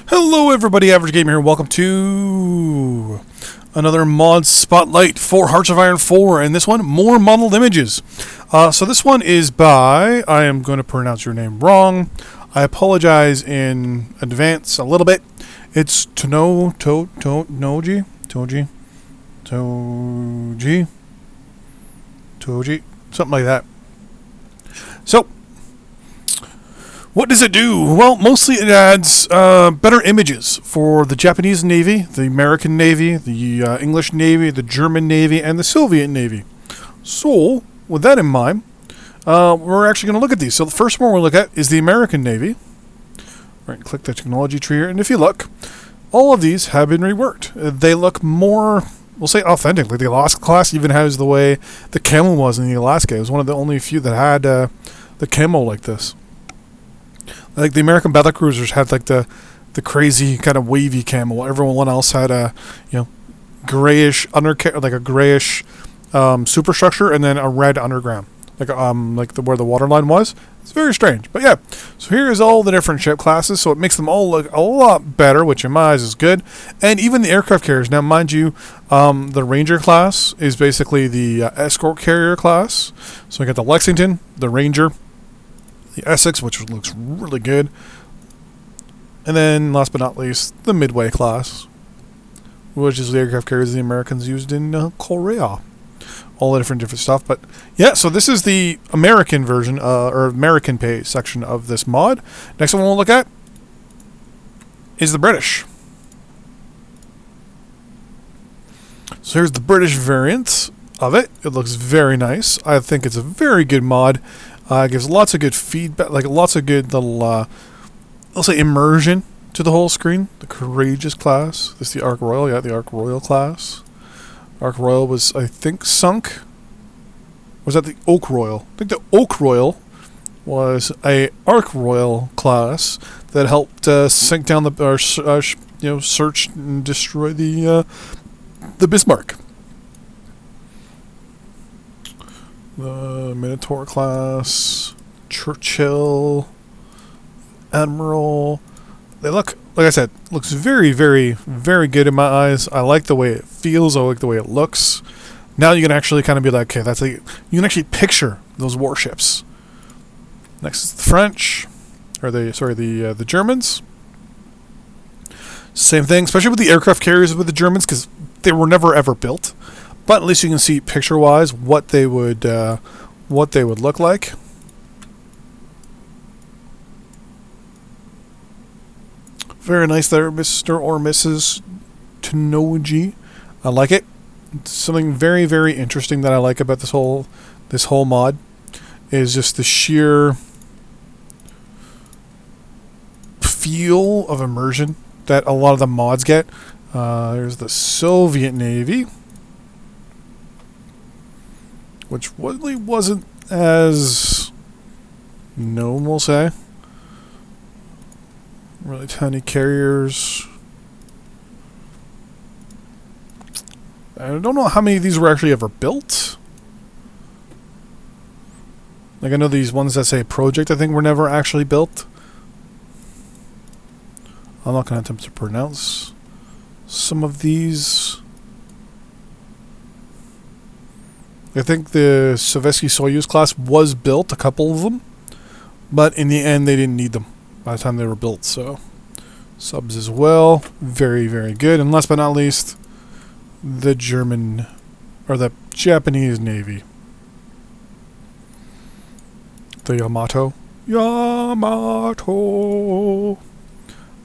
Hello everybody, Average Gamer here. Welcome to another mod spotlight for Hearts of Iron 4, and this one, more modeled images. So this one is by, I am going to pronounce your name wrong. I apologize in advance a little bit. It's Toji, something like that. So, what does it do? Well, mostly it adds better images for the Japanese Navy, the American Navy, the English Navy, the German Navy, and the Soviet Navy. So, with that in mind, we're actually going to look at these. So the first one we'll look at is the American Navy. Right, click the technology tree here, and if you look, all of these have been reworked. They look more, we'll say, authentic. Like the Alaska class even has the way the camo was in the Alaska. It was one of the only few that had the camo like this. Like the American battlecruisers had like the crazy kind of wavy camo, while everyone else had a grayish like a grayish superstructure and then a red underground, like where the waterline was. It's very strange, but yeah. So here is all the different ship classes, so it makes them all look a lot better, which in my eyes is good. And even the aircraft carriers. Now, mind you, the Ranger class is basically the escort carrier class. So we got the Lexington, the Ranger, the Essex, which looks really good, and then last but not least, the Midway class, which is the aircraft carriers the Americans used in Korea. All the different stuff, but yeah. So this is the American version, or American pay section of this mod. Next one we'll look at is the British. So here's the British variant of it. It looks very nice. I think it's a very good mod. It gives lots of good feedback, like lots of good little, I'll say, immersion to the whole screen. The Courageous class. This is the Ark Royal. Yeah, the Ark Royal class. Ark Royal was, I think, sunk. Was that the Oak Royal? I think the Oak Royal was a Ark Royal class that helped sink down the, search and destroy the Bismarck. The Minotaur class, Churchill, Admiral. They look, like I said, looks very, very, very good in my eyes. I like the way it feels. I like the way it looks. Now you can actually kind of be like, okay, that's like, you can actually picture those warships. Next is the French, or the Germans. Same thing, especially with the aircraft carriers with the Germans, because they were never ever built. But at least you can see picture-wise what they would look like. Very nice there, Mr. or Mrs. Tonoji. I like it. It's something very, very interesting that I like about this whole mod is just the sheer feel of immersion that a lot of the mods get. There's the Soviet Navy, which really wasn't as known, we'll say. Really tiny carriers. I don't know how many of these were actually ever built. Like, I know these ones that say project, I think, were never actually built. I'm not going to attempt to pronounce some of these. I think the Sovietsky Soyuz class was built, a couple of them, but in the end they didn't need them by the time they were built. So subs as well, very, very good. And last but not least, the German, or the Japanese Navy, the Yamato,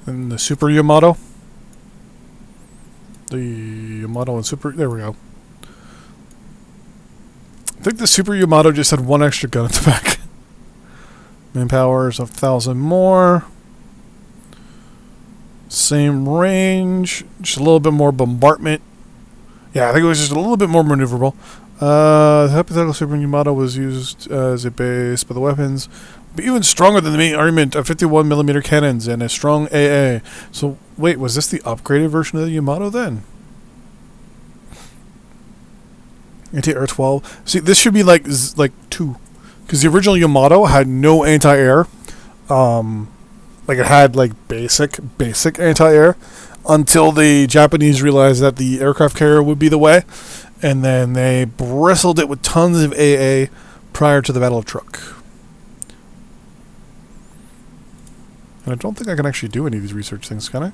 and the Super Yamato, the Yamato and Super. There we go. I think the Super Yamato just had one extra gun at the back. Manpower is 1,000 more. Same range. Just a little bit more bombardment. Yeah, I think it was just a little bit more maneuverable. The hypothetical Super Yamato was used as a base, but the weapons be even stronger than the main armament of 51mm cannons and a strong AA. So, wait, was this the upgraded version of the Yamato then? Anti-air 12. See, this should be like 2. Because the original Yamato had no anti-air. Like it had like basic anti-air until the Japanese realized that the aircraft carrier would be the way, and then they bristled it with tons of AA prior to the Battle of Truk. And I don't think I can actually do any of these research things, can I?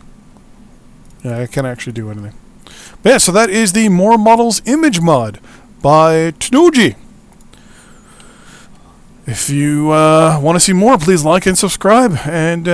Yeah, I can't actually do anything. But yeah, so that is the More Models image mod by Tnuji. If you want to see more, please like and subscribe, and